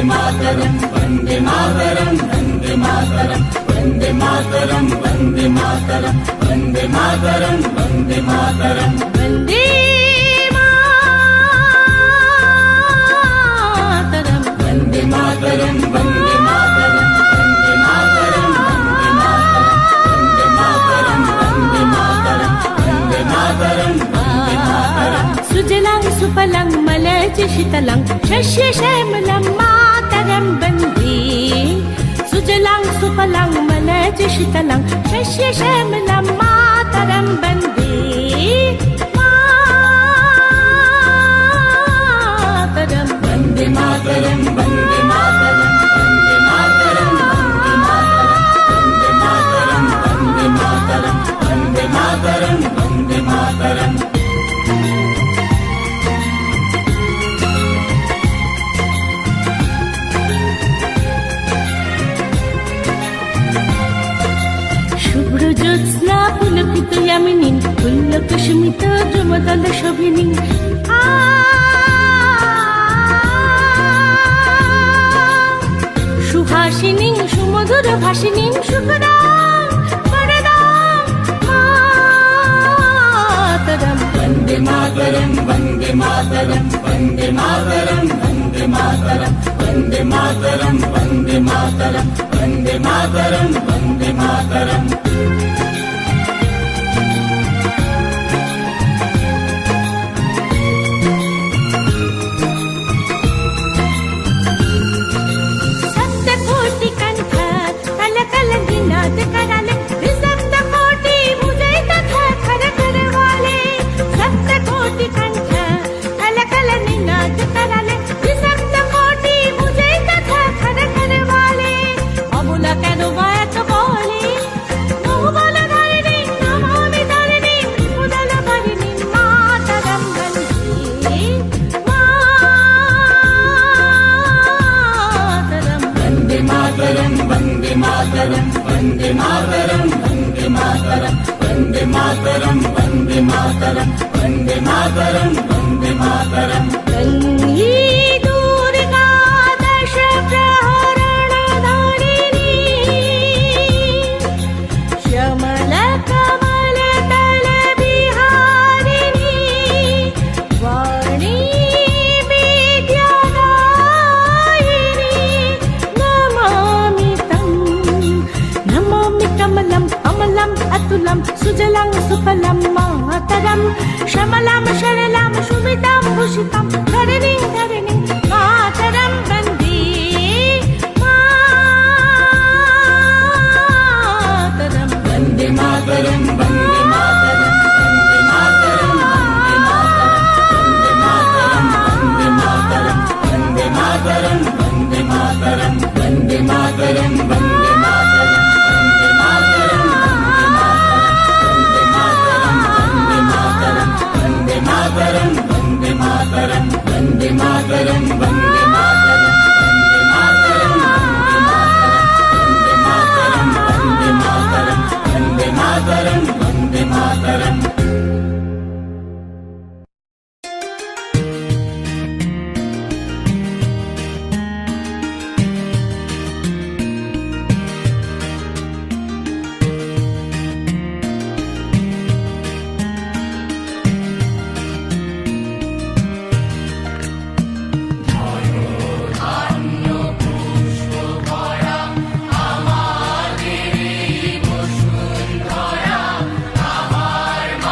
मातरम वंदे मातरम वंदे मातरम वंदे मातरम वंदे मातरम वंदे मातरम वंदे मातरम वंदे मातरम वंदे मातरम वंदे मातरम वंदे मातरम वंदे मातरम वंदे मातरम वंदे मातरम सुजलां सुफलां मलयज शीतलां शस्य श्यामलां मातरं वन्दे सुजलां सुफलां मलयज शीतलां शस्य श्यामलां मातरं वन्दे मातरं वन्दे मातरं वन्दे मातरं वन्दे मातरं वन्दे मातरं वन्दे मातरं वन्दे मातरं ज्योत्स्ना पुलकित यामिनी पुल्लकुसुमित द्रुमदल शोभिनी सुहासिनी सुमधुर भाषिनी सुखदां वरदां मातरं वन्दे मातरं वन्दे मातरं वन्दे मातरं वन्दे मातरं वन्दे मातरं वन्दे मातरं वन्दे मातरं वन्दे मातरं वन्दे मातरं वन्दे मातरं वन्दे मातरं वन्दे मातरं वन्दे मातरं वन्दे मातरं वन्दे दुर्गा दश प्रहरणधारिणी श्यामल कमल दल बिहारिणी वाणी विद्यादायिनी नमामि कमलं अमलं अतुलं सुजलां सुफलं मातरं श्यामलां शरलां शुभितां भूषितां धरणीं धरणीं मातरं वन्दे मातरं वन्दे मातरं वन्दे मातरं वन्दे मातरं वन्दे मातरं वन्दे मातरं वन्दे मातरं वन्दे मातरं वन्दे मातरं वन्दे मातरं वन्दे मातरं वन्दे मातरं वन्दे मातरं वन्दे मातरं वन्दे मातरं আমার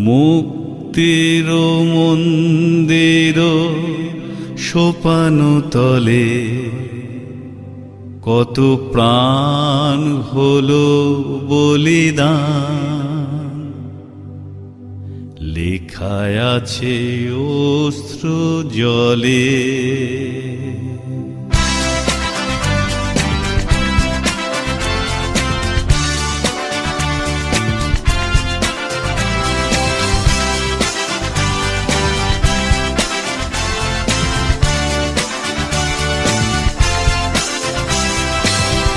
মুক্তির মন্দির সোপান তলে কত প্রাণ হলো বলিদান, লেখায় আছে অশ্রু জলে।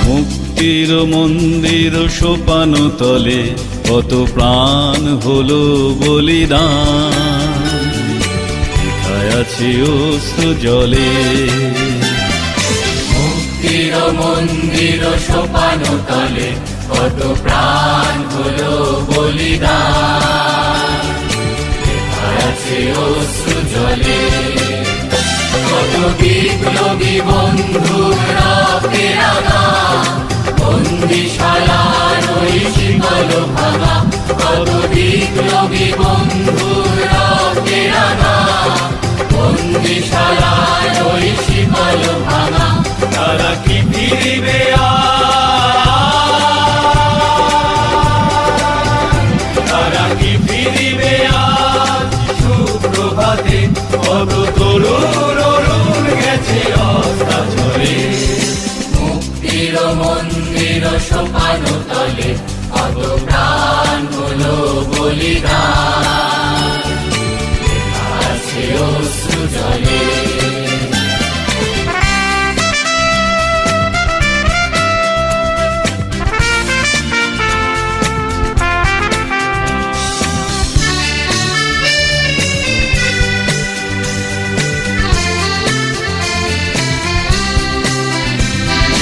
মুক্তির মন্দির সোপান তলে কত প্রাণ হলো বলিদান, লেখায় আছে অশ্রু জলে। মুক্তির মন্দির সোপান তলে কত প্রাণ হলো বলিদান, লেখায় আছে অশ্রু জলে। কত বিপ্লবী বন্ধুর রক্তের আঘাত, বন্দিশালার ওই শিকল ভাঙা। কত বিপ্লবী বন্ধুর রক্তের আঘাত, বন্দিশালার ওই শিকল ভাঙা। তারা কি ফিরিবে তারা কি ফিরিবে আজ সুপ্রভাতে? কত তরুণ অরুণ গেছে অস্তাচলে। মুক্তির মন্দির সোপান তলে কত প্রাণ হলো বলিদান, আছে অশ্রু জলে।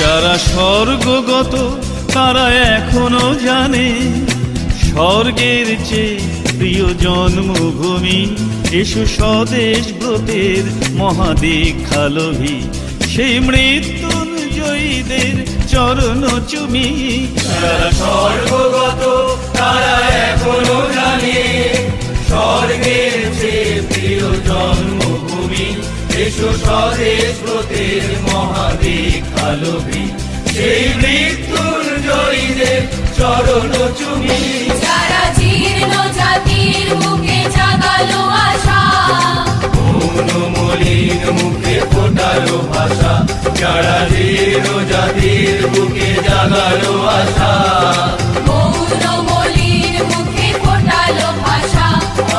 যারা স্বর্গগত তারা এখনো জানে, স্বর্গের চেয়ে প্রিয় জন্মভূমি। এসো স্বদেশ ব্রতের মহাদীক্ষালোভী, সেই মৃত্যুঞ্জয়ীদের চরণ চুমি। যারা স্বর্গগত তারা এখনো জানে, স্বর্গের চেয়ে প্রিয় জন্মভূমি। এসো স্বদেশ ব্রতের মহাদীক্ষালোভী, সেই মৃত্যুঞ্জয়ীদের চরণ চুমি। যারা জীর্ণ জাতির মুখে জাগালো আশা, মৌন মলিন মুখে ফোটালো ভাষা। যারা জীর্ণ জাতির বুকে জাগালো আশা, মৌন মলিন মুখে ফোটালো ভাষা।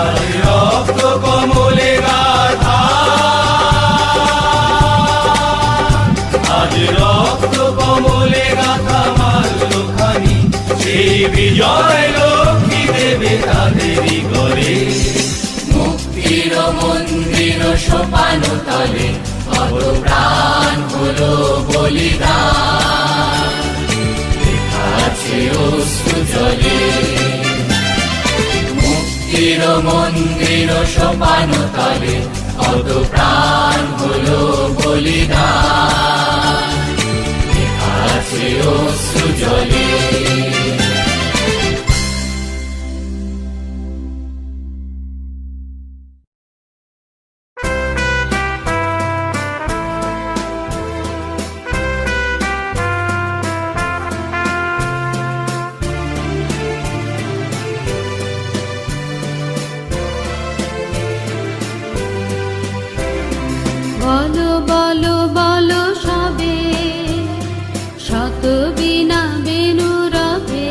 আজ রক্ত কমলে গাথা, আজ রক্ত কমলে গাথা মাল্য খানি। সেই বিজয় লক্ষ্মী দেবে তাদেরই করে। মুক্তির মন্দির সোপান তলে কত প্রাণ হলো বলিদান, লেখা আছে অশ্রু জলে। মুক্তির মন্দির সোপান তলে কত প্রাণ হলো বলিদান, লেখা আছে অশ্রু জলে। বলো বলো বলো সবে, শত বিনা বেনু রবে।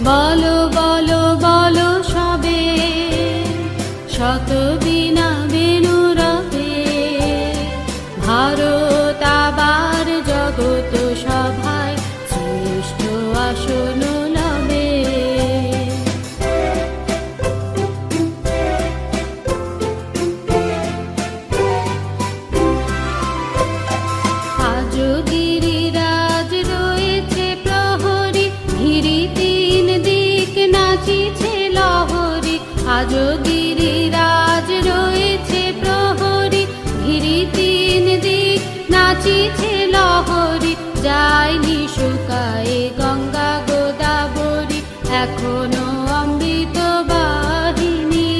বলো বলো বলো সবে শত বীণা বেনু রবে ভারত আবার জগত সভায় শ্রেষ্ঠ আসন লবে আজও গিরিরাজ রয়েছে প্রহরী ঘিরি তিন দিক নাচিছে লহরী আজও গিরিরাজ রয়েছে প্রহরী ঘিরি তিন দিক নাচিছে লহরী যায়নি শুকায়ে গঙ্গা গোদাবরী এখনো অমৃত বাহিনী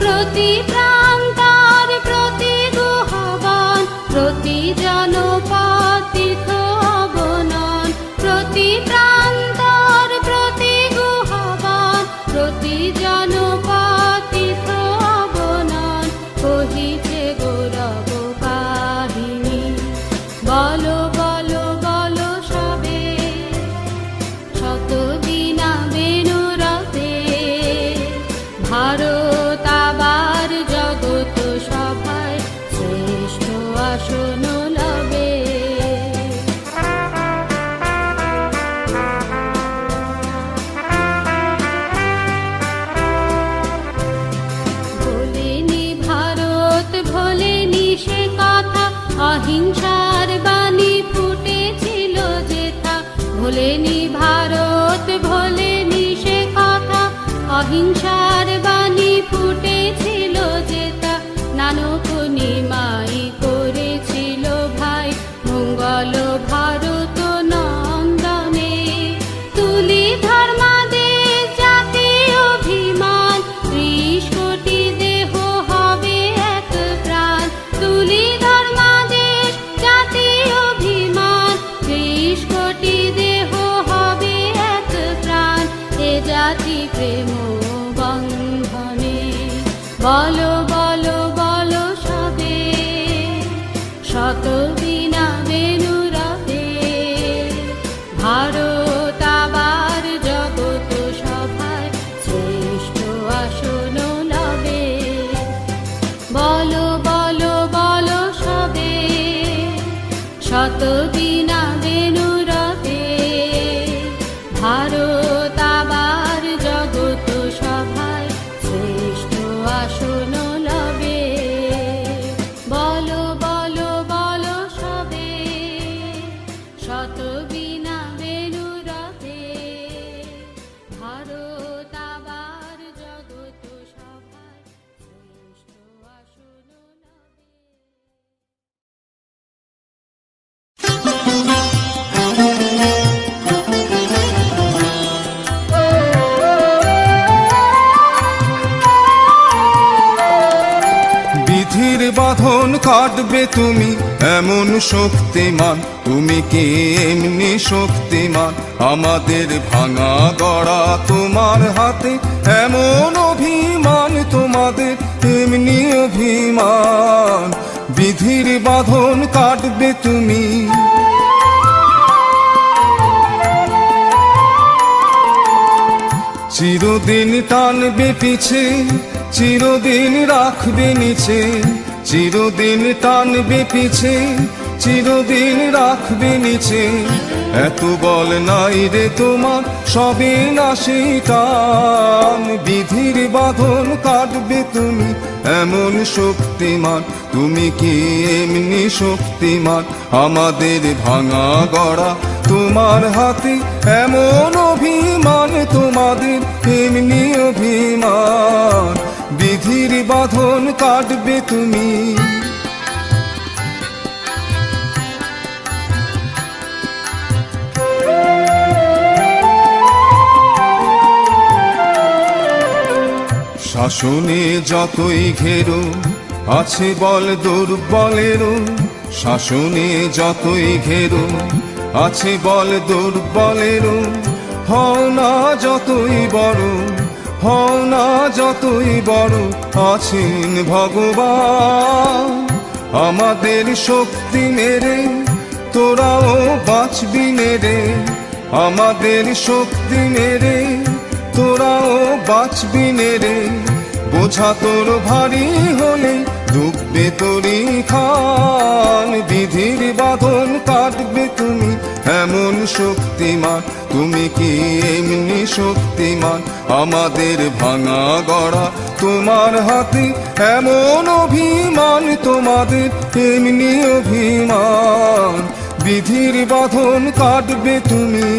প্রতি প্রান্তর প্রতি গুহবন প্রতি জনপদ তীর্থ অবনন প্রতি প্রান্তর প্রতি গুহবন প্রতি জনপদ তীর্থ অবনন কহিছে গৌরব কাহিনী বলো বলো বলো সবে শত বীণা বেনু রবে ভারত আবার জগত সভায় শ্রেষ্ঠ আসন লবে ভোলেনি ভারত ভোলেনি সে কথা অহিংসার বাণী ফুটেছিল যেথা ভোলেনি ভারত ভোলেনি সে কথা অহিংসার বাণী ফুটেছিল যেথা নানক নিমাই করেছিল ভাই মঙ্গল ভারত নন্দনে তুলি ধর্মাদেশ জাতি অভিমান ৩০ কোটি দেহ হবে এক প্রাণ তুলি ধর্মাদেশ জাতি অভিমান ৩০ কোটি দেহ হবে এক প্রাণ এ জাতি প্রেম বন্ধনে বলো বলো বলো সবে শত বীণা বেনু রবে ভারত আবার জগত সভায় শ্রেষ্ঠ আসন লবে বলো বলো বলো সবে শত বীণা বেনু রবে ভারত আবার জগত সভায় শ্রেষ্ঠ আসন লবে বলো বলো বলো সবে শত বীণা বেনু রবে ভারত আবার জগত সভায় শ্রেষ্ঠ আসন লবে বিধির বাঁধন কাটবে তুমি এমন শক্তিমান তুমি কি এমনি শক্তিমান আমাদের ভাঙা গড়া তোমার হাতে এমন অভিমান তোমাদের এমনি অভিমান বিধির বাঁধন কাটবে তুমি চিরদিন টানবে পিছে চিরদিন রাখবে নিচে চিরদিন টানবে পিছে চিরদিন রাখবে নিচে এত বল নাই রে তোমার সবে নাশি টান বিধির বাঁধন কাটবে তুমি এমন শক্তিমান তুমি কি এমনি শক্তিমান আমাদের ভাঙা গড়া তোমার হাতে এমন অভিমান তোমাদের এমনি অভিমান বিধির বাঁধন কাটবে তুমি শাসনে যতই ঘেরো আছে বল দুর্বলেরও শাসনে যতই ঘেরো আছে বল দুর্বলেরও হও না যতই বড় হও না যতই বড় আছেন ভগবান আমাদের শক্তি মেরে তোরাও বাঁচবি রে আমাদের শক্তি মেরে তোরাও বাঁচবি রে। বোঝা তোর ভারী হলে ডুববে তোরই খান, বিধির বাঁধন কাটবে তুমি এমন শক্তিমান। তুমি কি এমনি শক্তিমান? আমাদের ভাঙা গড়া তোমার হাতে এমন অভিমান, তোমাদের এমনি অভিমান, বিধির বাঁধন কাটবে তুমি।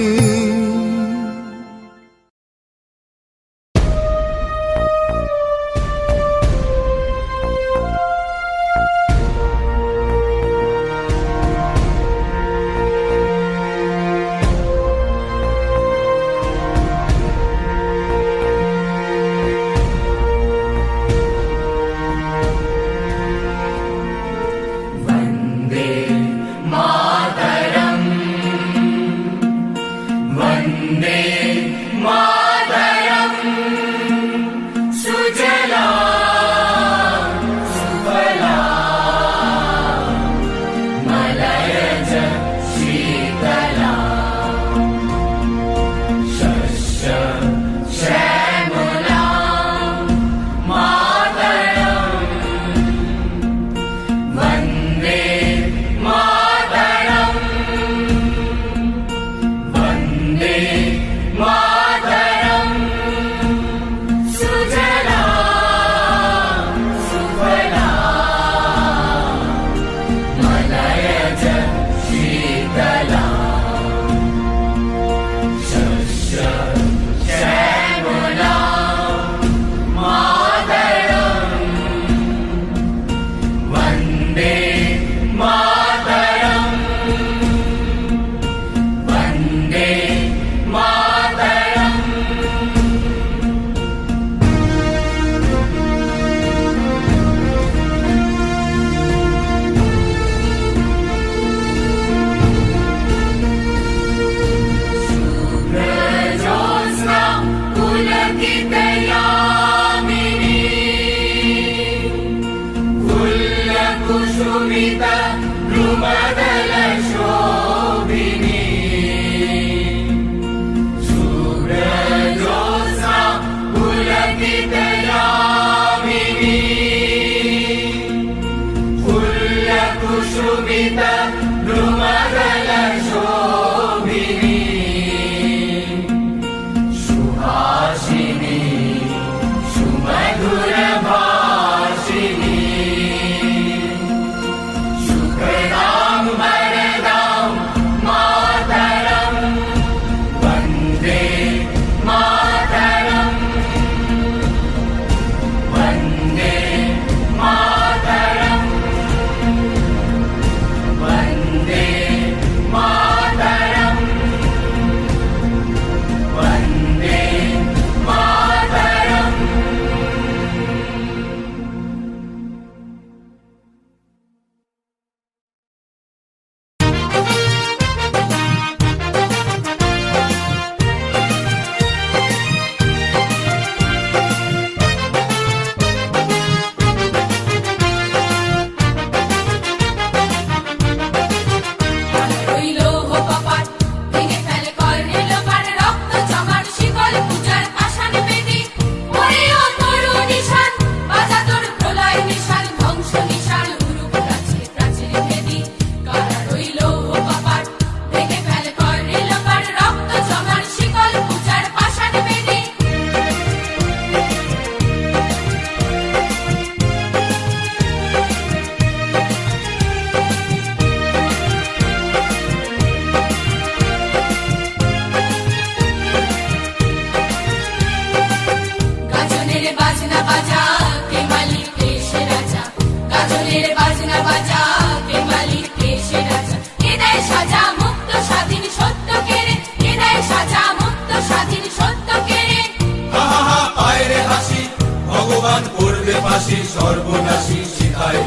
সর্বনাশী শিখায়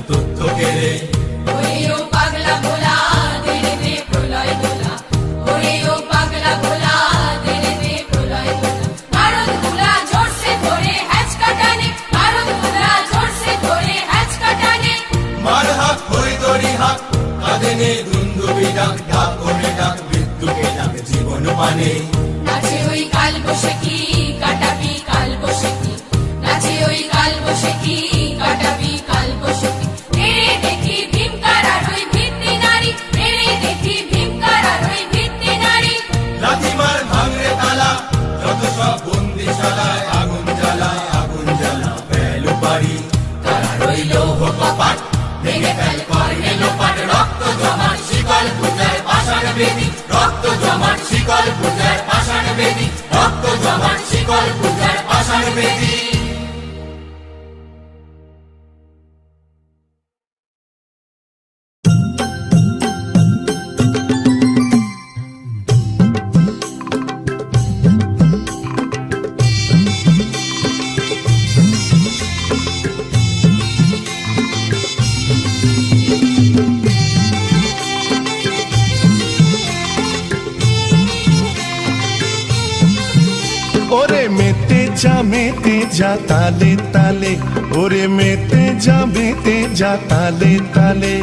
তথ্য কেড়ে। ওরে ও পাগলা ভোলা দেরে দে প্রলয় দোলা, ওরে ও পাগলা ভোলা দেরে দে প্রলয় দোলা। ভারত গুলা জোরসে ধরে হ্যাচ কাটানে, ভারত গুলা জোরসে ধরে হ্যাচ কাটানে। মার হাক হই দড়ি হাক কাঁধে নে দুন্দুবি ডাক, ডাক করে ডাক মৃত্যুকে ডাক জীবন বন্দিশালায় আগুন জ্বালা ফেলো বাড়ি তারা রইল কপাট ভেঙে ফেল কর্ণে লোপাট রক্ত জমাট শিকল পূজায় পাষাণ বেদী রক্ত জমাট শিকল পূজায় পাষাণ বেদী রক্ত জমাট শিকল পূজায় পাষাণ বেদী মেতে যা তালে তালে ওরে মেতে যা তালে তালে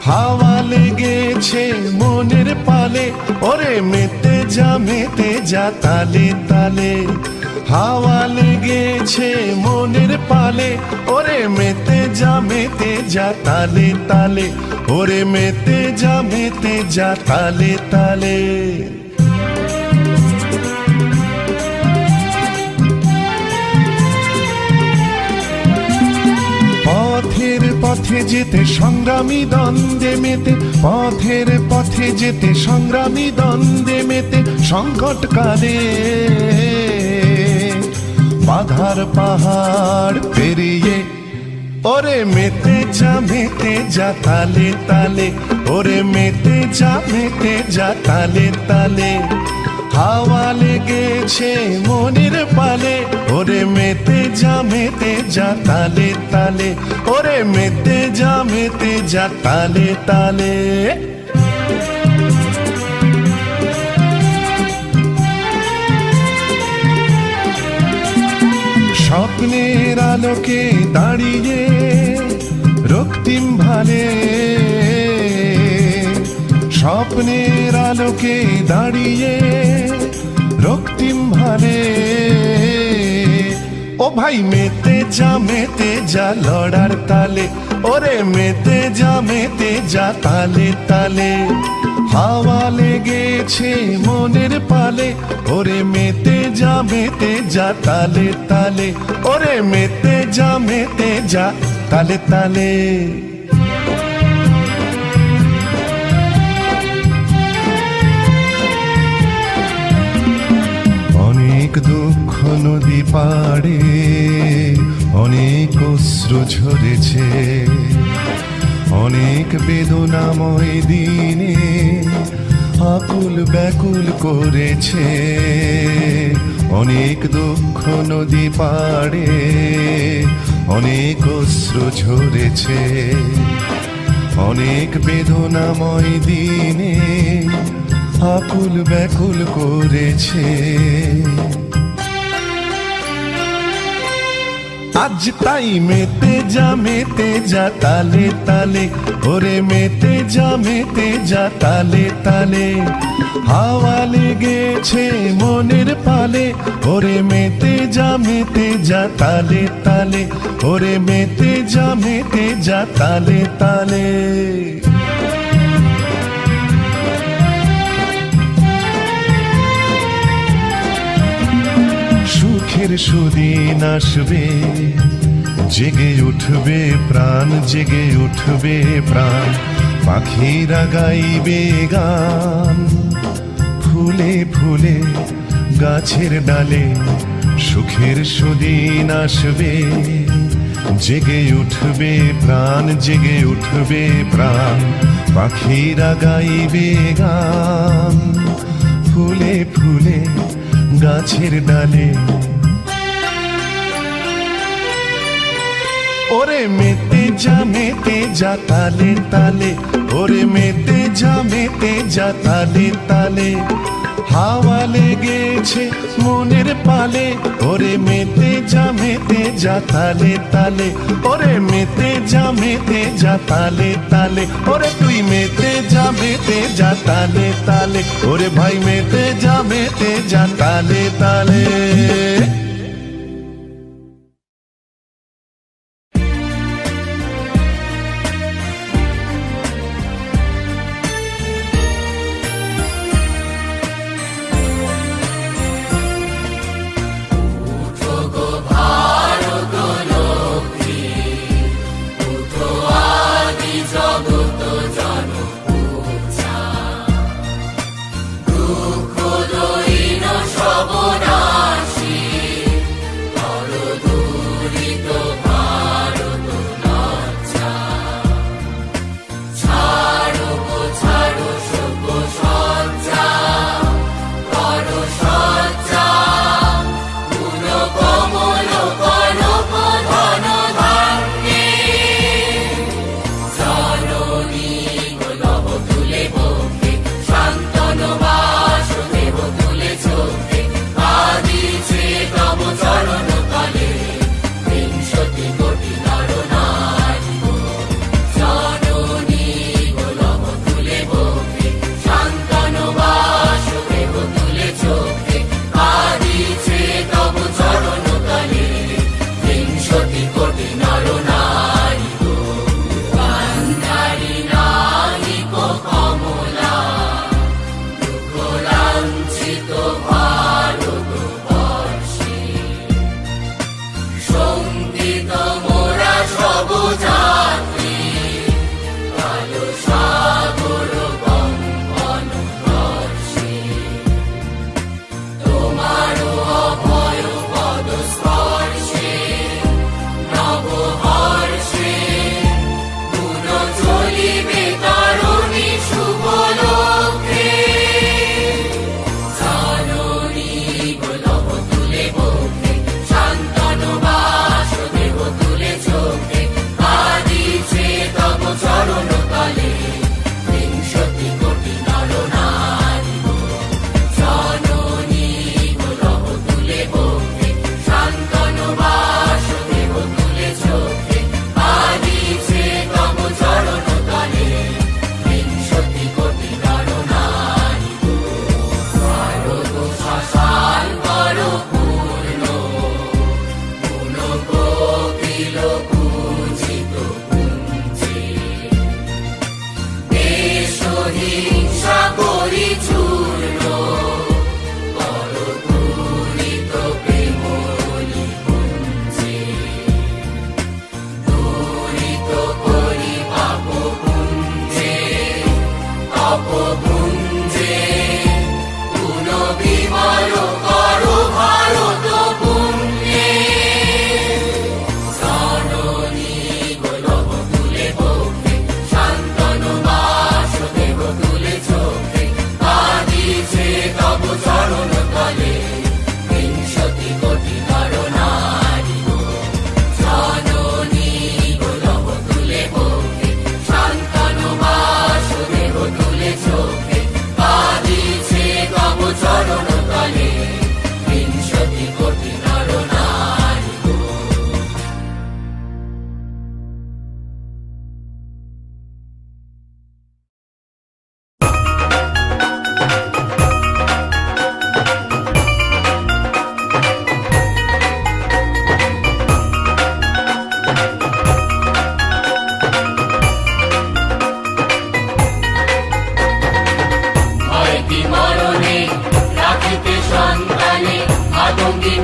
হাওয়া লেগেছে মনের পালে ওরে মেতে যা তালে তালে হাওয়া লেগেছে মনের পালে ওরে মেতে যা তালে তালে ওরে মেতে যা তালে তালে পথের পথে যেতে সংগ্রামী দ্বন্দ্বে মেতে পথের পথে যেতে সংগ্রামী দ্বন্দ্বে মেতে সংকটকালে বাধার পাহাড় পেরিয়ে ওরে মেতে যা তালে তালে ওরে মেতে যা তালে তালে হাওয়া লেগেছে মনের পালে ওরে মেতে যা তালে তালে ওরে মেতে যা তালে তালে স্বপ্নের আলোকে দাঁড়িয়ে রক্তিম ভালে স্বপ্নের আলোকে দাঁড়িয়ে রক্তিম ভালে ও ভাই মেতে যা লড়ার তালে ওরে মেতে যা তালে তালে হাওয়া লেগেছে মনের পালে ওরে মেতে যা তালে তালে ওরে মেতে যা তালে তালে অনেক দুঃখ নদী পাড়ে অনেক অশ্রু ঝরেছে অনেক বেদনাময় দিনে আকুল ব্যাকুল করেছে অনেক দুঃখ নদী পাড়ে অনেক অশ্রু ঝরেছে অনেক বেদনাময় দিনে আকুল ব্যাকুল করেছে আজ তাই মেতে যা তালে তালে ওরে মেতে যা তালে তালে হাওয়া লেগেছে মনের পালে ওরে মেতে যা তালে তালে ওরে মেতে যা তালে তালে সুখের সুদিন আসবে জেগে উঠবে প্রাণ জেগে উঠবে প্রাণ পাখিরা গাইবে গান ফুলে ফুলে গাছের ডালে সুখের সুদিন আসবে জেগে উঠবে প্রাণ জেগে উঠবে প্রাণ পাখিরা গাইবে গান ফুলে ফুলে গাছের ডালে ওরে মেতে যা তালে তালে ওরে মেতে যা তালে তালে হাওয়া লেগেছে মনের পালে ওরে মেতে যা তালে তালে ওরে মেতে যা তালে তালে ওরে তুই মেতে যা তালে তালে ওরে ভাই মেতে যা তালে তালে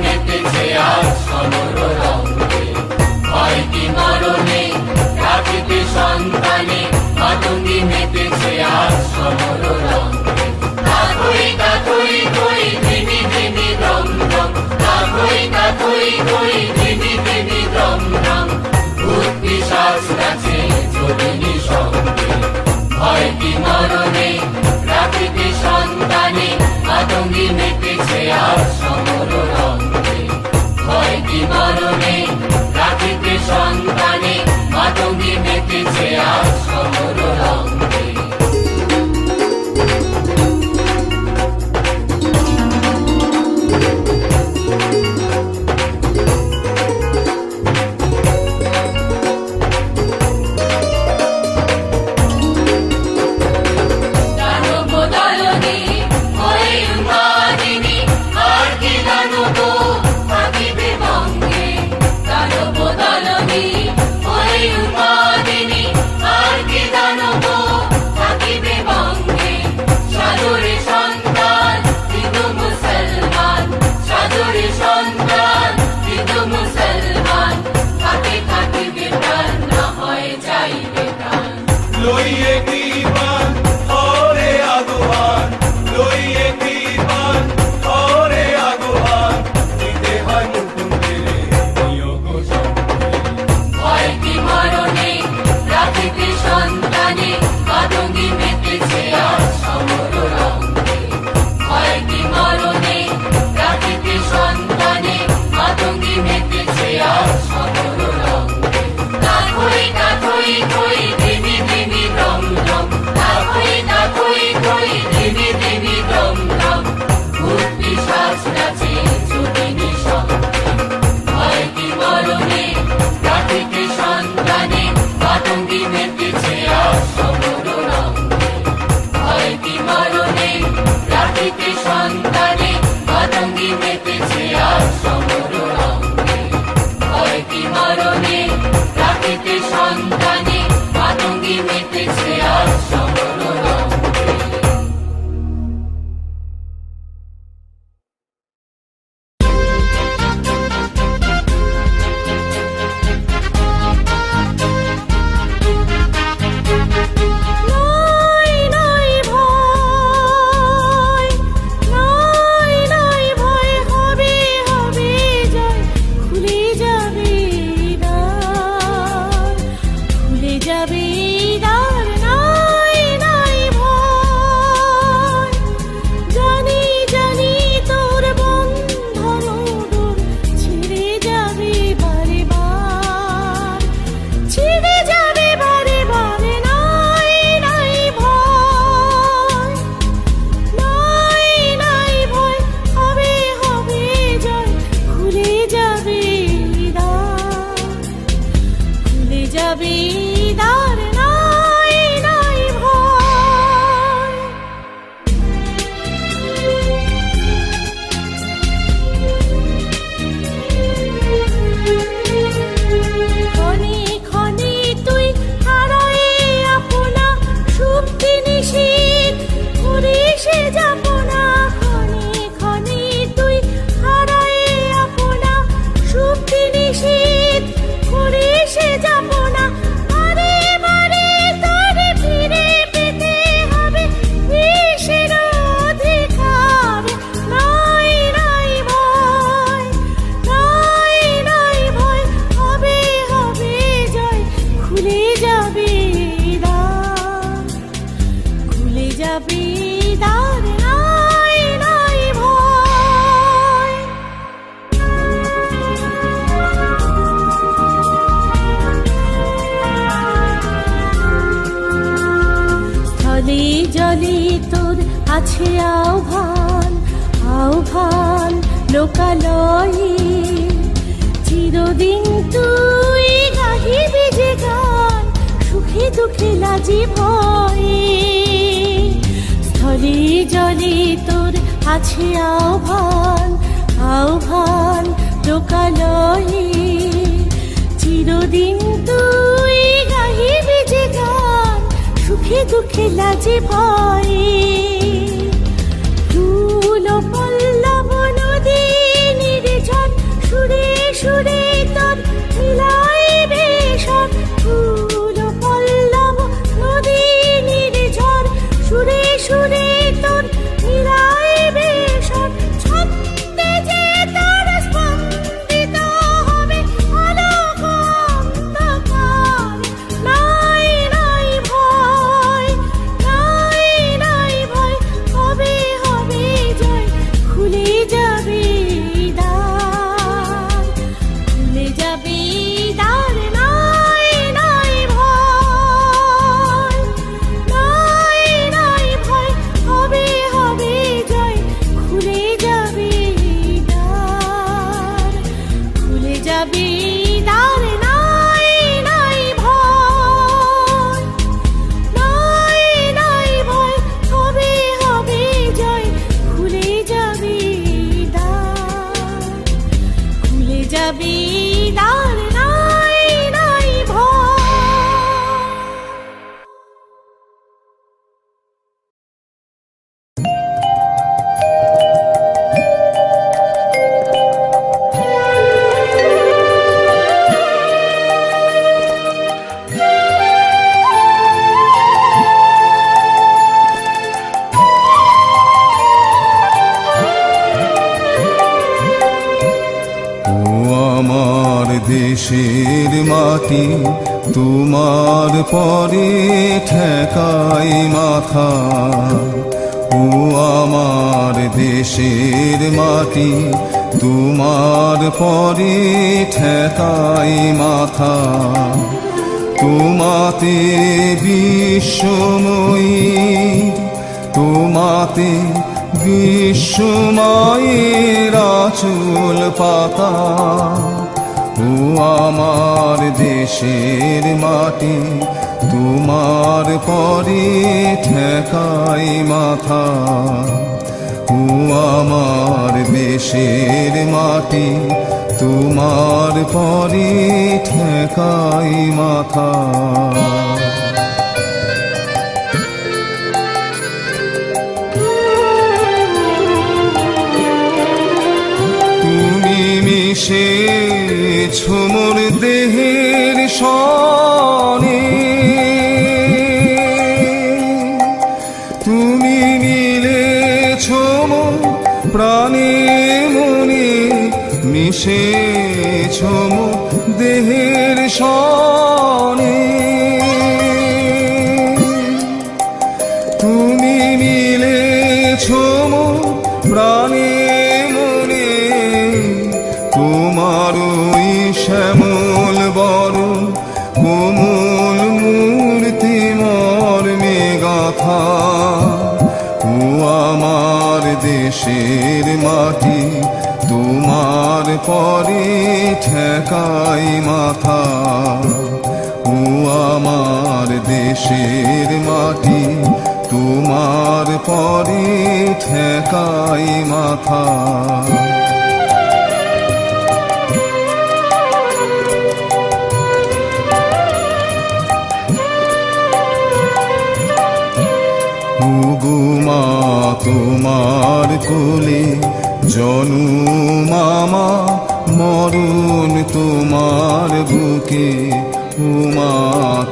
মেতেছে আজ সমর রঙে। ভয় কি মরণে রাখিতে সন্তানে, মাতঙ্গী মেতেছে আজ সমর রঙে। কাকুই কাকুই কই ধিমি ধিমি দ্রম দ্রম, কাকুই কাকুই কই ধিমি ধিমি দ্রম দ্রম। ভূত পিশাচ নাচে যোগিনী সঙ্গে। ভয় কি মরণে রাখিতে সন্তানে, মাতঙ্গী মেতেছে আজ সমর রঙে। ভয় কি মরণে রাখিতে সন্তানে, মাতঙ্গী মেতেছে আজ সমর রঙে। আছে আহ্বান আহ্বান লোকালয়ে, চিরদিন তুই গাহিবি যে গান, সুখে দুঃখে লাজে ভয়ে। স্থলে জলে তোর আছে আহ্বান আহ্বান লোকালয়ে, চিরদিন তুই গাহিবি যে গান, সুখে দুঃখে লাজে ভয়ে। ফুল পল্লব নদী নির্জন যাবে দ্বার, নাই নাই ভয়, নাই নাই ভয়, হবে হবে জয়, খুলে যাবে দ্বার, খুলে যাবে দ্বার, নাই নাই ভয়। দেশের মাটি তোমার পরে ঠেকাই মাথা, ও আমার দেশের মাটি তোমার পরে ঠেকাই মাথা। তোমাতে বিশ্বময়ী, তোমাতে বিশ্বময়ের আঁচল পাতা, ও আমার দেশের মাটি তোমার পরে ঠেকাই মাথা, ও আমার দেশের মাটি তোমার পরে ঠেকাই মাথা। তুমি মিশেছ মোর দেহের সনে, তুমি মিলেছ মোর প্রাণে মনে, মিশেছ মোর দেহের সনে, তুমি মিলেছ মোর প্রাণে মনে, তোমার ওই শ্যামল বরণ কোমল মূর্তি মর্মে গাথা, ও আমার দেশের মাটি তোমার পরে ঠেকাই মাথা, ও আমার দেশের মাটি তোমার পরে ঠেকাই মাথা। মা তোমার কোলে জনম আমার, মরণ তোমার বুকে, উমা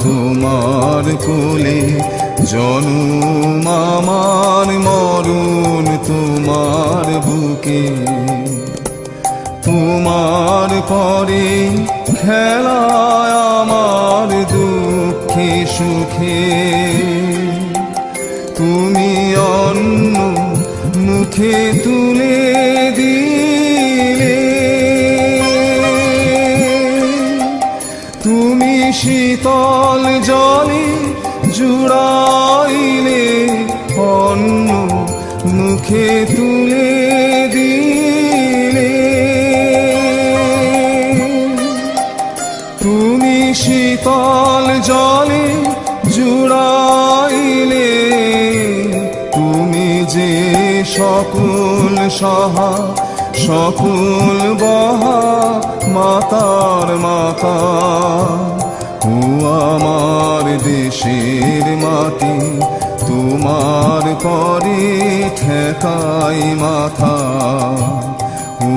তোমার কোলে জনম আমার, মরণ তোমার বুকে। তোমার পরে খেলায় আমার দুঃখে সুখে, তুমি অন্ন মুখে তুলে দিলে, তুমি শীতল জলে জুড়াইলে, অন্ন মুখে তুলে দিলে, তুমি শীতল জলে জুড়াইলে, তুমি যে সকল সহা সকল বহা মাতার মাতা, ও আমার দেশের মাটি তোমার পরে ঠেকাই মাথা, ও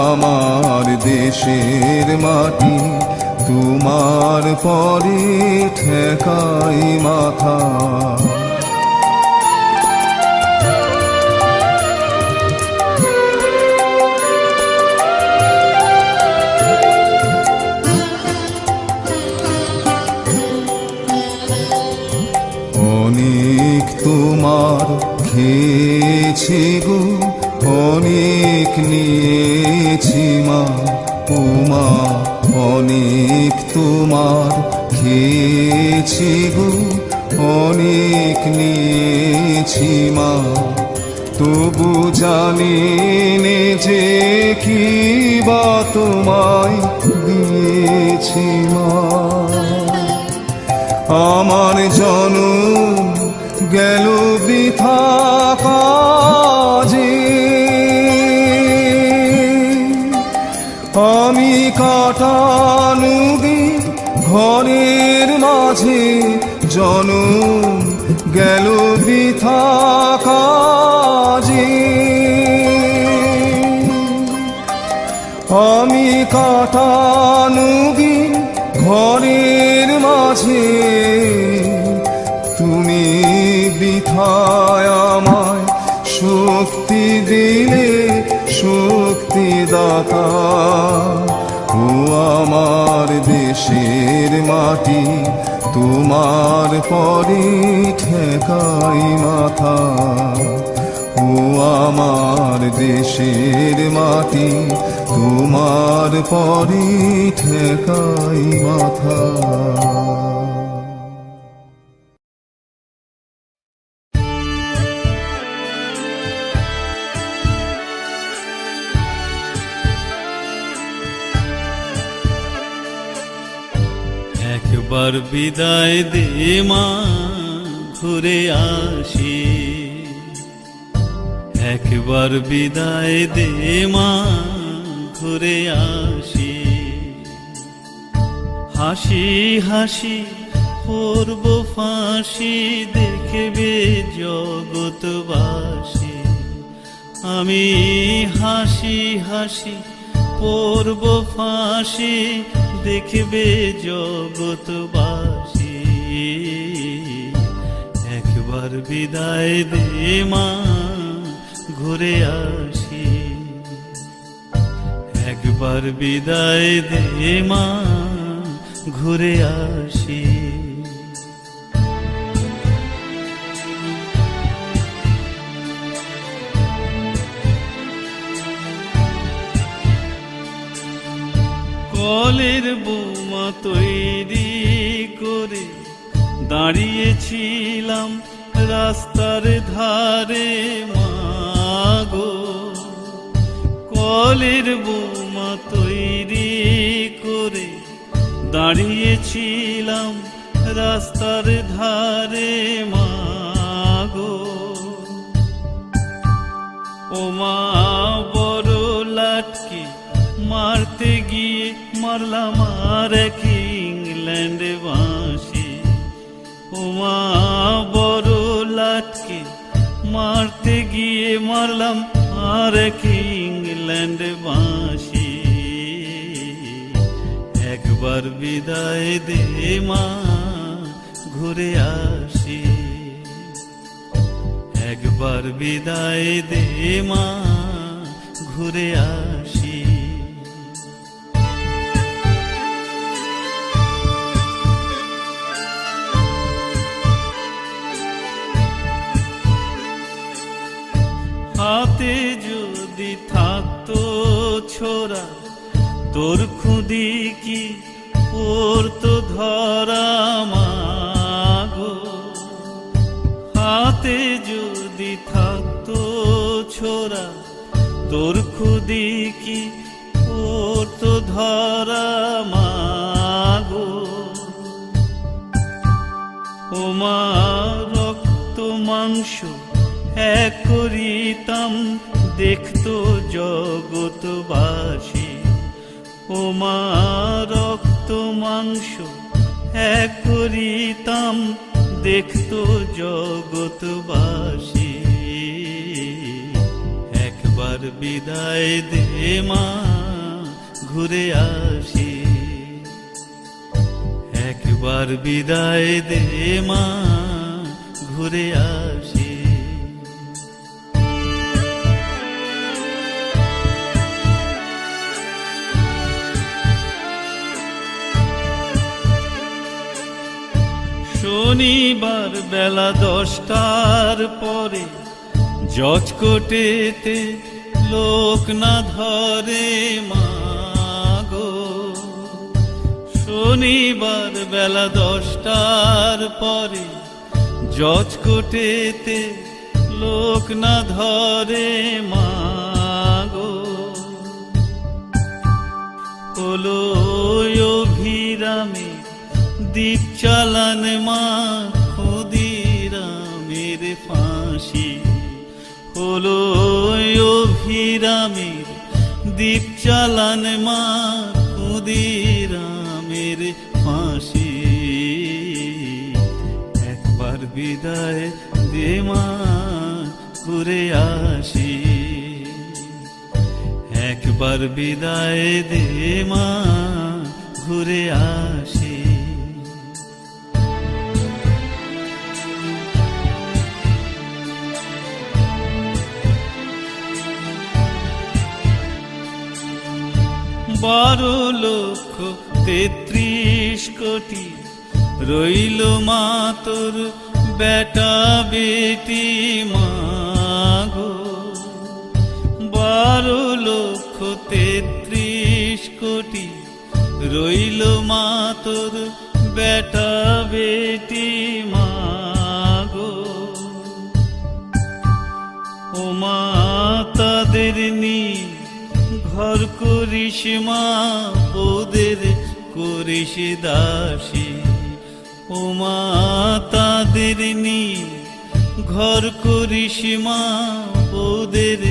আমার দেশের মাটি তোমার পরে ঠেকাই মাথা। অনেক তোমার খেয়েছি গো, অনেক নিয়েছি মা, উমা অনেক তোমার খেয়েছি গো, অনেক নিয়েছি মা, তবু জানি নে যে কি বা তোমায় নিয়েছি মা। আমার জনম গেল বৃথা কাজে, আমি কাটানো দিন ঘরের মাঝে, জনম গেল বৃথা কাজে। আমি কাটানো দিন ঘরের মাঝে, তুমি বৃথায় আমায় শক্তি দিলে শক্তিদাতা। ও আমার দেশের মাটি, তোমার পরে ঠেকাই মাথা। ও আমার দেশের মাটি, তোমার পরে ঠেকাই মাথা। একবার বিদায় দে মা, ঘুরে আসি। একবার বিদায় দে মা, ঘুরে আসি। হাসি হাসি করব ফাঁসি, দেখবে জগৎবাসী। আমি হাসি হাসি করব ফাঁসি, দেখবে জগৎবাসী। একবার বিদায় দে মা, ঘুরে আসি। একবার বিদায় দে মা, ঘুরে আসি। কলের বোমা তৈরি করে দাঁড়িয়েছিলাম রাস্তার ধারে মাগো। কলের বোমা তৈরি করে দাঁড়িয়েছিলাম রাস্তার ধারে মাগো। ও মা বড় লাটকে মারতে গিয়ে মারলাম আর এক ইংল্যান্ড বাঁশি। ও মা বড় লাটকে মারতে গিয়ে মারলাম আর এক ইংল্যান্ড বাঁশি। একবার বিদায় দে মা, ঘুরে আসি। একবার বিদায় দে মা, ঘুরে আসি। হাতে যদি থাকতো ছোরা, তোর খুদি কি পড়তো ধরা মাগো। হাতে যদি থাকতো ছোরা, তোর খুদি কি পড়তো ধরা মাগো। ও মা রক্ত মাংস এক করিতাম, দেখতো জগৎবাসী। ও মা রক্ত মাংস এক করিতাম, দেখতো জগৎবাসী। একবার বিদায় দে মা, ঘুরে আসি। একবার বিদায় দে মা, ঘুরে আসি। শনিবার বেলা 10টার পরে জজকোটেতে লোক না ধরে মাগো। শনিবার বেলা 10টার পরে জজকোটেতে লোক না ধরে মাগো। হলো ক্ষুদিরামের দ্বীপ চালান মা, ক্ষুদিরামের ফাঁসি হলো অভিরামের দ্বীপ চালান মা, ক্ষুদিরামের ফাঁসি। একবার বিদায় দে মা, ঘুরে আসি। একবার বিদায় দে মা, ঘুরে আসি। বারো লক্ষ ৩৩ কোটি রইল মা তোর বেটা বেটি মাগো। 12 লক্ষ ৩৩ কোটি রইল মা তোর বেটা বেটি মাগো। ও মা তাদের নিয়ে ঘর করিস মা, ওদের করিস দাসী। ও মা তাদের নিয়ে ঘর করিস মা, ওদের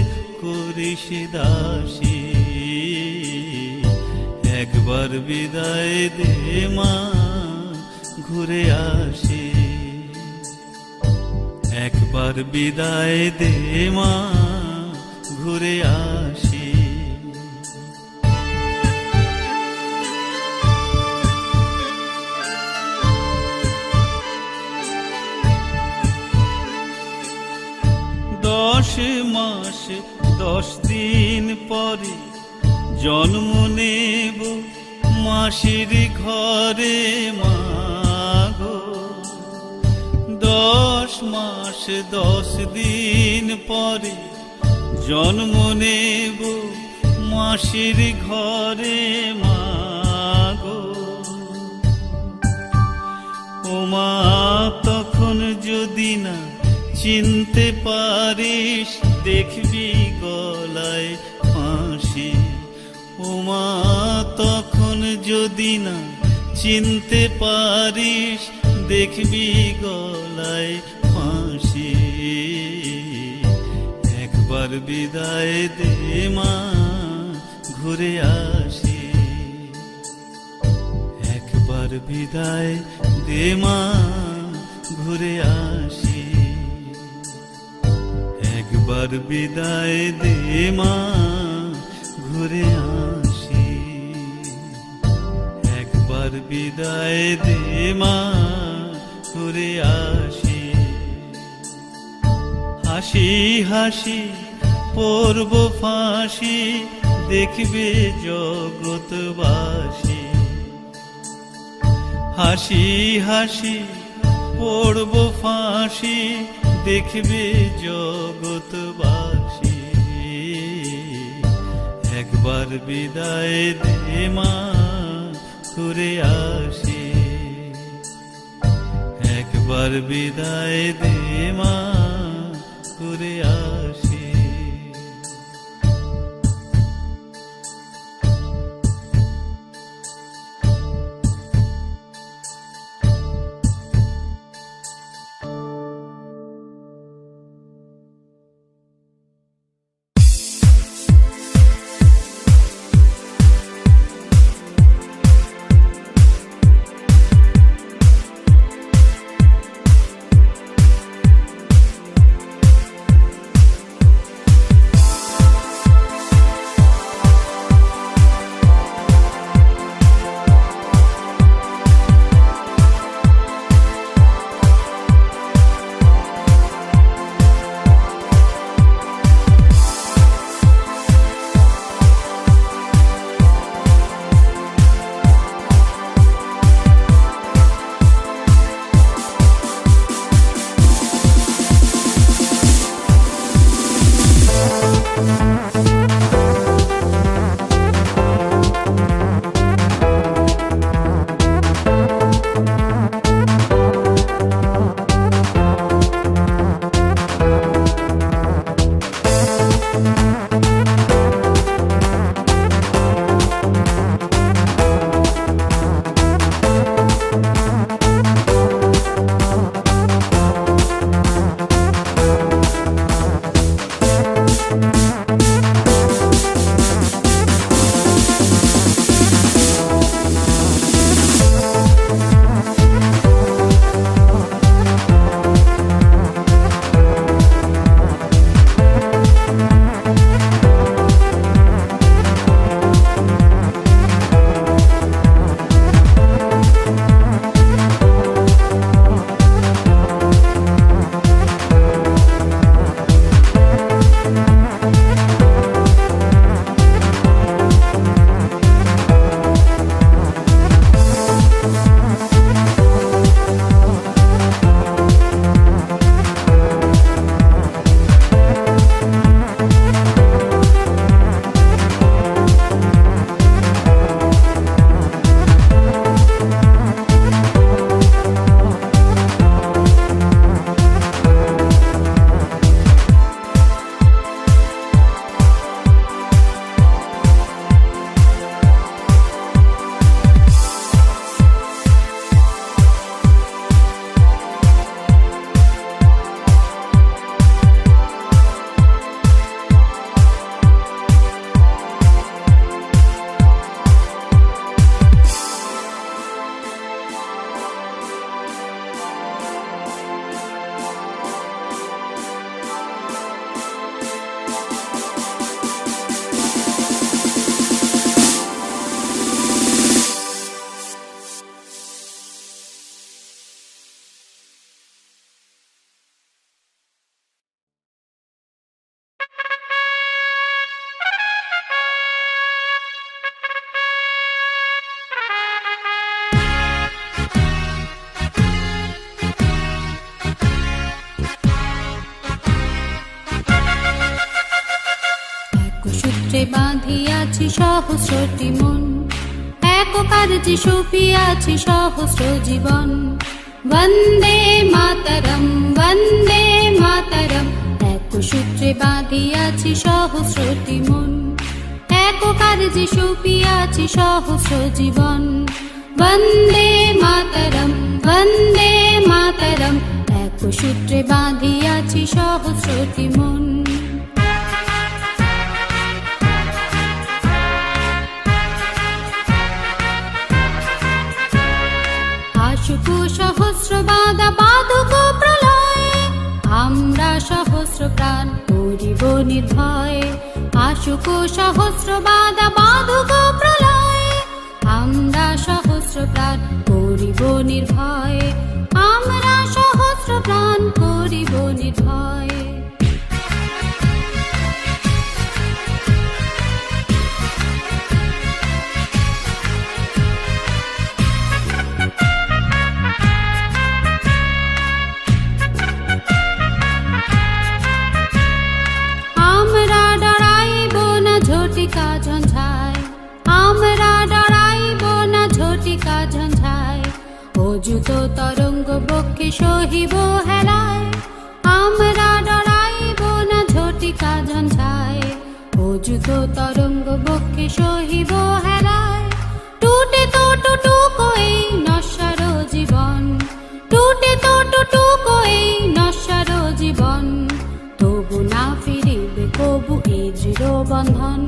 করিস দাসী। একবার বিদায় দে মা, ঘুরে আসি। একবার বিদায় দে মা, ঘুরে আসি। দশ মাস 10 দিন পরে জন্ম নেব মাসির ঘরে মাগো। 10 মাস 10 দিন পরে জন্ম নেব মাসির ঘরে মাগো। ও মা তখন যদি না চিনতে পারিস, দেখবি গলায় ফাঁসি। ও মা তখন যদি না চিনতে পারিস, দেখবি গলায় ফাঁসি। একবার বিদায় দে মা, ঘুরে আসি। একবার বিদায় দে মা, ঘুরে আসি। একবার বিদায় দে মা, ঘুরে আসি। একবার বিদায় দে মা, ঘুরে আসি। হাসি হাসি পড়ব ফাঁসি, দেখবে জগৎবাসী। হাসি হাসি পড়ব ফাঁসি, দেখবে জগৎবাসী। একবার বিদায় দে মা, ঘুরে আসি। একবার বিদায় দে মা, ঘুরে আসি। বাঁধিয়াছি সহস্রটি মন, এক কার্যে সপিয়াছি সহস্র জীবন। বন্দে মাতরম, বন্দে মাতরম, এক সূত্রে বাঁধিয়াছি সহস্রটি মন, এক কার্যে সপিয়াছি সহস্র জীবন। বন্দে মাতরম, বন্দে মাতরম, এক সূত্রে বাঁধিয়াছি সহস্রটি মন। আসুক সহস্র বাধা বাধুক প্রলয়ে, আমরা সহস্র প্রাণ করিব নির্ভয়। আসুক সহস্র বাধা বাধুক প্রলয়ে, আমরা সহস্র প্রাণ করিব নির্ভয়। আমরা সহস্র প্রাণ করিব নির্ভয়। আমরা ডরাইব না ঝটিকা ঝঞ্ঝায়, আমরা ডরাইব না ঝটিকা ঝঞ্ঝায়। অযুত তরঙ্গ বক্ষে সহিব হেলায়, আমরা ডরাইব না ঝটিকা ঝঞ্ঝায়। অযুত তরঙ্গ বক্ষে সহিব হেলায়। টুটে তো টুটুকো এই নশ্বর জীবন, টুটে তো টুটুকো এই নশ্বর জীবন। তবু না ফিরিবে কবু এই দৃঢ় বন্ধন।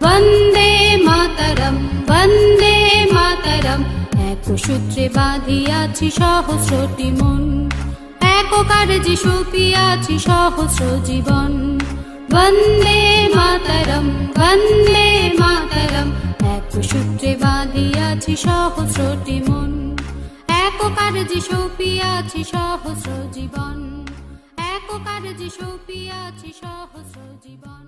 বন্দে মাতরম, বন্দে মাতরম, এক সূত্রে বাঁধিয়াছি সহস্রটি মন, এক কার্যে সপিয়াছি সহস্র জীবন। বন্দে মাতরম, বন্দে মাতরম, এক সূত্রে বাঁধিয়াছি সহস্রটি মন, এক কার্যে সপিয়াছি সহস্র জীবন। এক কার্যে সপিয়াছি সহস্র জীবন।